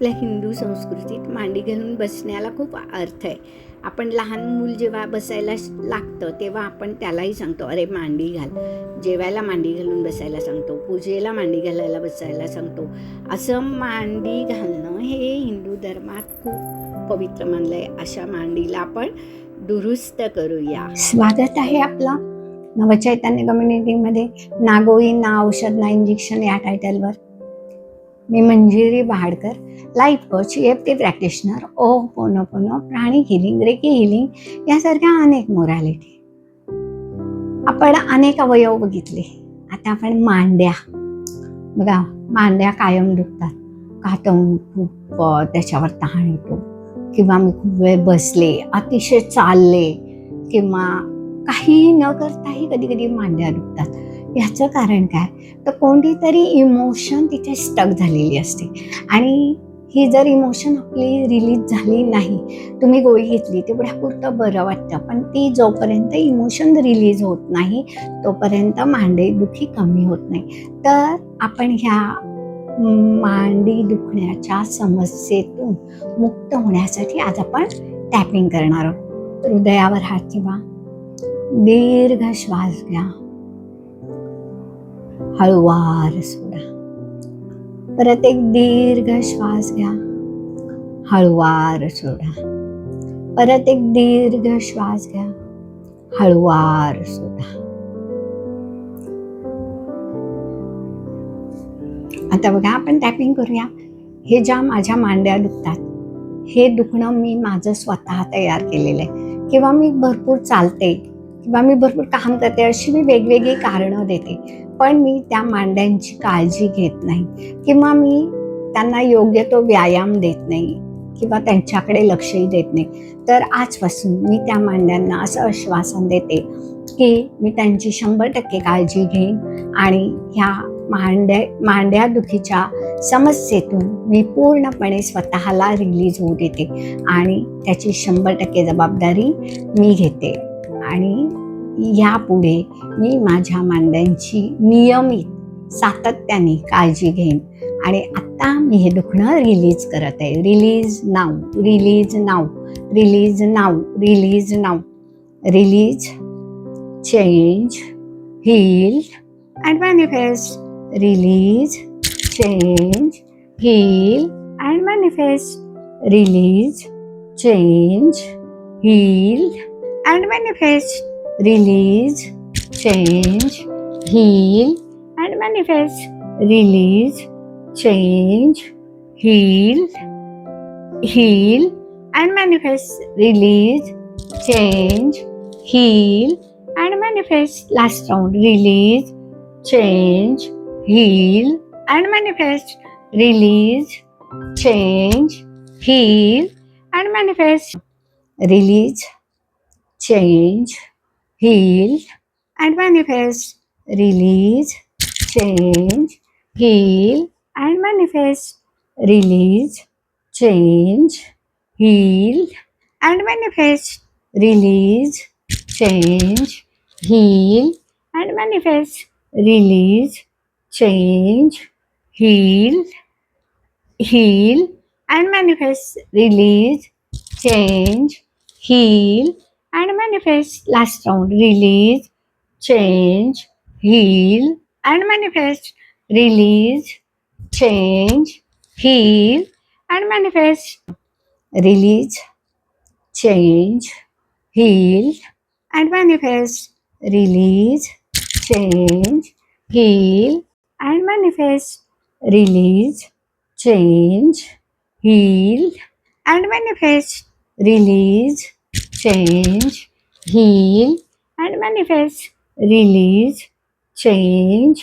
आपल्या हिंदू संस्कृतीत मांडी घालून बसण्याला खूप अर्थ आहे. आपण लहान मूल जेव्हा बसायला लागतं तेव्हा आपण त्यालाही सांगतो, अरे मांडी घाल. जेवायला मांडी घालून बसायला सांगतो, पूजेला मांडी घालायला बसायला सांगतो. असं मांडी घालणं हे हिंदू धर्मात खूप पवित्र मानलं आहे. अशा मांडीला आपण दुरुस्त करूया. स्वागत आहे आपलं नवचैतन्य कम्युनिटीमध्ये. नागोळी ना औषध ना इंजेक्शन या टायटलवर मी Manjiri Bahadkar, life coach, EFT practitioner, Pono pranic healing, recce healing यासारख्या अनेक मोरॅलिटी. आपण अनेक अवयव बघितले. आता आपण मांड्या बघा. मांड्या कायम दुखतात का तर खूप त्याच्यावर ताण येतो, किंवा मी खूप वेळ बसले, अतिशय चालले, किंवा काही न करताही कधी कधी मांड्या दुखतात. ह्याचं कारण काय? तर कोणती तरी इमोशन तिथे स्टक झालेली असते, आणि ही जर इमोशन आपली रिलीज झाली नाही, तुम्ही गोळी घेतली तेवढ्यापुरतं बरं वाटतं, पण ती जोपर्यंत इमोशन रिलीज होत नाही तोपर्यंत मांडेदुखी कमी होत नाही. तर आपण ह्या मांडी दुखण्याच्या समस्येतून मुक्त होण्यासाठी आज आपण टॅपिंग करणार आहोत. हृदयावर हात ठेवा, दीर्घ श्वास घ्या, हळूवार सोडा. परत एक दीर्घ श्वास घ्या, हळूवार सोडा. परत एक दीर्घ श्वास घ्या, हळूवार सोडा. आता बघा, आपण टॅपिंग करूया. हे ज्या माझ्या मांड्या दुखतात, हे दुखणं मी माझं स्वतः तयार केलेलं आहे, किंवा मी भरपूर चालते, किंवा मी भरपूर काम करते, अशी मी वेगवेगळी कारणं देते, पण मी त्या मांड्यांची काळजी घेत नाही, किंवा मी त्यांना योग्य तो व्यायाम देत नाही, किंवा त्यांच्याकडे लक्षही देत नाही. तर आजपासून मी त्या मांड्यांना असं आश्वासन देते की मी त्यांची 100% काळजी घेईन, आणि ह्या मांड्या दुखीच्या समस्येतून मी पूर्णपणे स्वतःला रिलीज होऊ देते, आणि त्याची 100% जबाबदारी मी घेते. आणि यापुढे मी माझ्या मांड्यांची नियमित सातत्याने काळजी घेईन. आणि आत्ता मी हे दुखणं रिलीज करत आहे. Release now, release now, release now, release now. Release, change, heal and manifest. Release, change, heal and manifest. Release, change, heal and manifest. Release, change, heal and manifest. Release, change, heal and manifest. Release, change, heal and manifest. Last round. Release, change, heal and manifest. Release, change, heal and manifest. Release, change, heal and manifest. Release, change, heal and manifest. Release, change, heal and manifest. Release, change, heal and manifest. Release, change, heal and manifest. Release, change, heal and manifest. Last round. Release, change, heal and manifest. Release, change, heal and manifest. Release, change, heal and manifest. Release, change, heal and manifest. Release, change, heal and manifest. Release, change, heal and manifest. Release, change,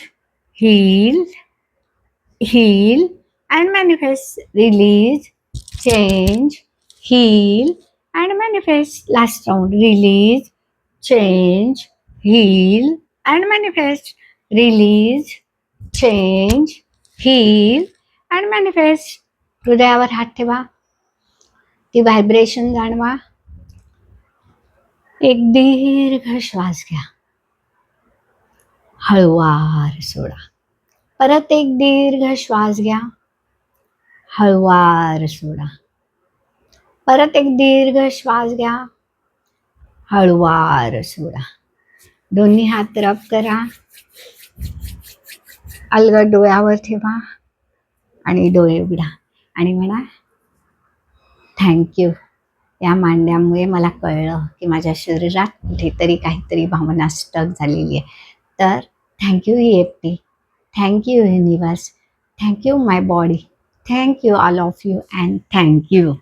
heal and manifest. Release, change, heal and manifest. Last round. Release, change, heal and manifest. Release, change, heal and manifest. हृदयावर हात ठेवा, ती vibration जाणवा. एक दीर्घ श्वास घ्या, हळूवार सोडा. परत एक दीर्घ श्वास घ्या, हळुवार सोडा. परत एक दीर्घ श्वास घ्या, हळुवार सोडा. दोन्ही हात रब करा, अलगद डोळ्यावर ठेवा आणि डोळे उघडा आणि म्हणा थँक्यू. या मांड्यामुळे मला कळलं की माझ्या शरीरात कुठेतरी काहीतरी भावना स्टक झालेली आहे. तर thank you EFT, thank you universe, thank you my body, thank you all of you and thank you.